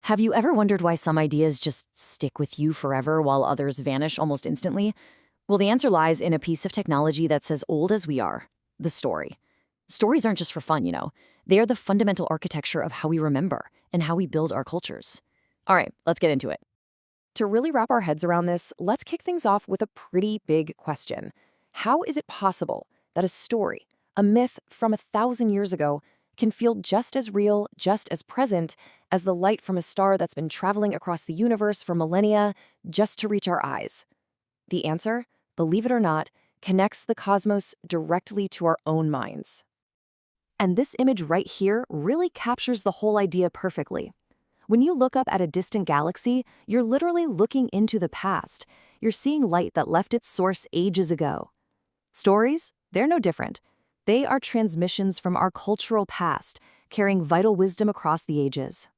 Have you ever wondered why some ideas just stick with you forever while others vanish almost instantly? Well, the answer lies in a piece of technology that's as old as we are: the story. Stories aren't just for fun, you know. They are the fundamental architecture of how we remember and how we build our cultures. All right, let's get into it. To really wrap our heads around this, let's kick things off with a pretty big question. How is it possible that a story, a myth from 1,000 years ago, can feel just as real, just as present as the light from a star that's been traveling across the universe for millennia just to reach our eyes? The answer, believe it or not, connects the cosmos directly to our own minds. And this image right here really captures the whole idea perfectly. When you look up at a distant galaxy, you're literally looking into the past. You're seeing light that left its source ages ago. Stories? They're no different. They are transmissions from our cultural past, carrying vital wisdom across the ages.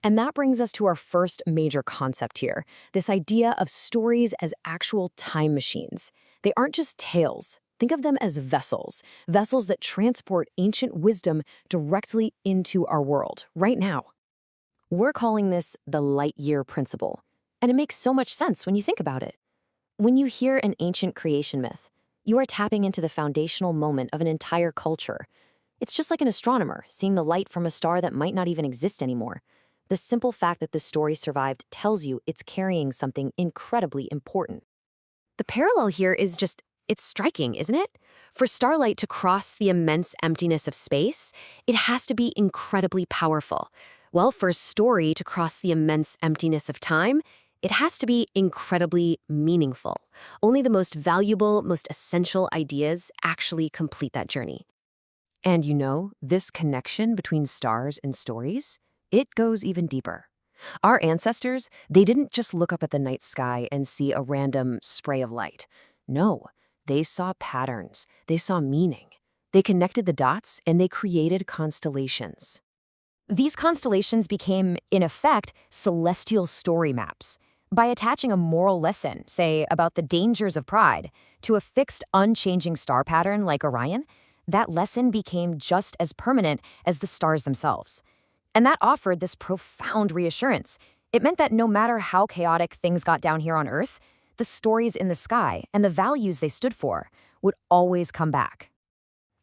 And that brings us to our first major concept here, this idea of stories as actual time machines. They aren't just tales. Think of them as vessels, vessels that transport ancient wisdom directly into our world, right now. We're calling this the light year principle. And it makes so much sense when you think about it. When you hear an ancient creation myth, you are tapping into the foundational moment of an entire culture. It's just like an astronomer seeing the light from a star that might not even exist anymore. The simple fact that the story survived tells you it's carrying something incredibly important. The parallel here is it's striking, isn't it? For starlight to cross the immense emptiness of space, it has to be incredibly powerful. Well, for a story to cross the immense emptiness of time, it has to be incredibly meaningful. Only the most valuable, most essential ideas actually complete that journey. And you know, this connection between stars and stories, it goes even deeper. Our ancestors, they didn't just look up at the night sky and see a random spray of light. No, they saw patterns, they saw meaning. They connected the dots and they created constellations. These constellations became, in effect, celestial story maps. By attaching a moral lesson, say, about the dangers of pride, to a fixed, unchanging star pattern like Orion, that lesson became just as permanent as the stars themselves. And that offered this profound reassurance. It meant that no matter how chaotic things got down here on Earth, the stories in the sky and the values they stood for would always come back.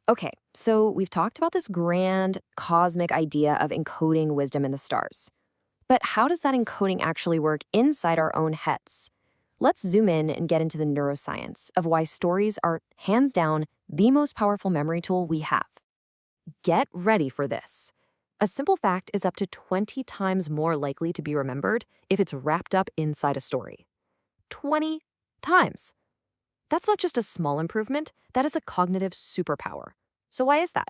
Okay, so we've talked about this grand, cosmic idea of encoding wisdom in the stars. But how does that encoding actually work inside our own heads? Let's zoom in and get into the neuroscience of why stories are, hands down, the most powerful memory tool we have. Get ready for this. A simple fact is up to 20 times more likely to be remembered if it's wrapped up inside a story. 20 times. That's not just a small improvement, that is a cognitive superpower. So why is that?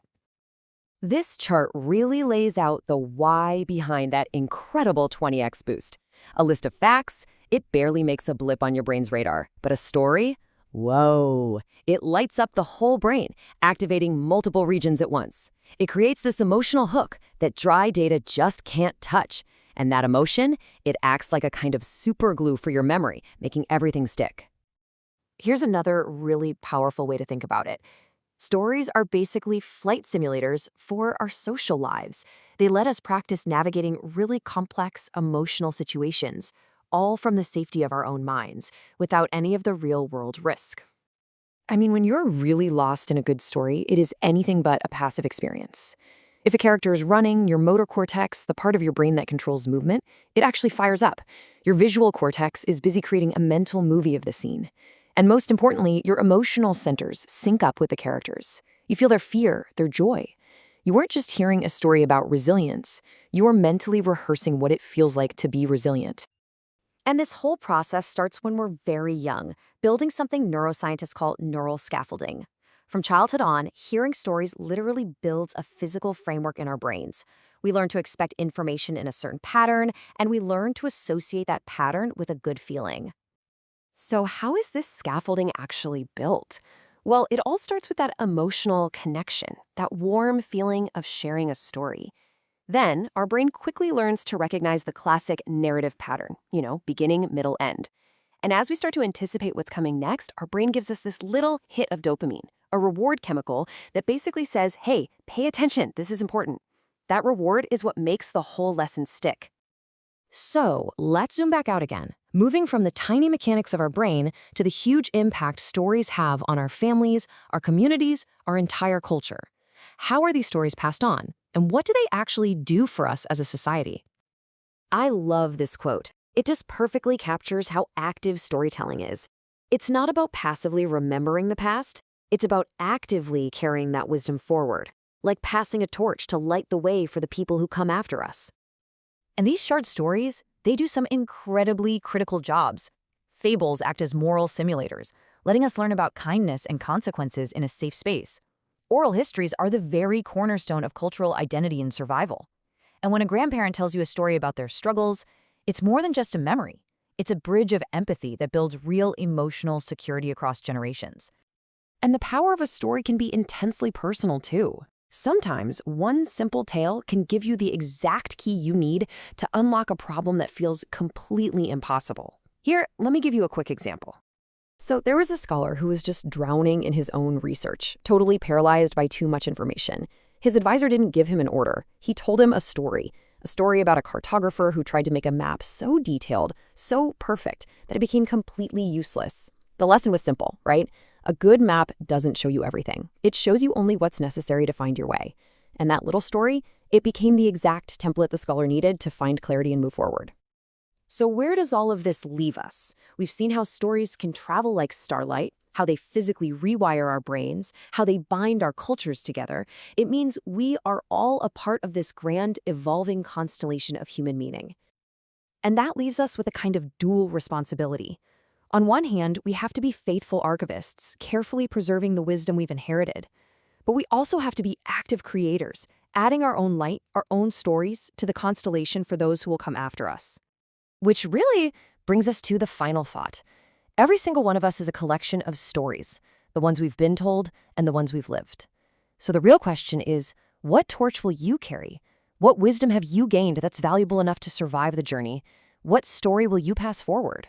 This chart really lays out the why behind that incredible 20x boost. A list of facts, it barely makes a blip on your brain's radar. But a story? Whoa! It lights up the whole brain, activating multiple regions at once. It creates this emotional hook that dry data just can't touch. And that emotion, it acts like a kind of super glue for your memory, making everything stick. Here's another really powerful way to think about it. Stories are basically flight simulators for our social lives. They let us practice navigating really complex emotional situations, all from the safety of our own minds, without any of the real-world risk. I mean, when you're really lost in a good story, it is anything but a passive experience. If a character is running, your motor cortex, the part of your brain that controls movement, it actually fires up. Your visual cortex is busy creating a mental movie of the scene. And most importantly, your emotional centers sync up with the characters. You feel their fear, their joy. You weren't just hearing a story about resilience, you are mentally rehearsing what it feels like to be resilient. And this whole process starts when we're very young, building something neuroscientists call neural scaffolding. From childhood on, hearing stories literally builds a physical framework in our brains. We learn to expect information in a certain pattern, and we learn to associate that pattern with a good feeling. So how is this scaffolding actually built? Well, it all starts with that emotional connection, that warm feeling of sharing a story. Then, our brain quickly learns to recognize the classic narrative pattern, beginning, middle, end. And as we start to anticipate what's coming next, our brain gives us this little hit of dopamine, a reward chemical that basically says, hey, pay attention, this is important. That reward is what makes the whole lesson stick. So let's zoom back out again, moving from the tiny mechanics of our brain to the huge impact stories have on our families, our communities, our entire culture. How are these stories passed on? And what do they actually do for us as a society? I love this quote. It just perfectly captures how active storytelling is. It's not about passively remembering the past, it's about actively carrying that wisdom forward, like passing a torch to light the way for the people who come after us. And these shared stories, they do some incredibly critical jobs. Fables act as moral simulators, letting us learn about kindness and consequences in a safe space. Oral histories are the very cornerstone of cultural identity and survival. And when a grandparent tells you a story about their struggles, it's more than just a memory. It's a bridge of empathy that builds real emotional security across generations. And the power of a story can be intensely personal, too. Sometimes one simple tale can give you the exact key you need to unlock a problem that feels completely impossible. Here, let me give you a quick example. So there was a scholar who was just drowning in his own research, totally paralyzed by too much information. His advisor didn't give him an order. He told him a story about a cartographer who tried to make a map so detailed, so perfect, that it became completely useless. The lesson was simple, right? A good map doesn't show you everything. It shows you only what's necessary to find your way. And that little story, it became the exact template the scholar needed to find clarity and move forward. So where does all of this leave us? We've seen how stories can travel like starlight, how they physically rewire our brains, how they bind our cultures together. It means we are all a part of this grand, evolving constellation of human meaning. And that leaves us with a kind of dual responsibility. On one hand, we have to be faithful archivists, carefully preserving the wisdom we've inherited. But we also have to be active creators, adding our own light, our own stories to the constellation for those who will come after us. Which really brings us to the final thought. Every single one of us is a collection of stories, the ones we've been told and the ones we've lived. So the real question is, what torch will you carry? What wisdom have you gained that's valuable enough to survive the journey? What story will you pass forward?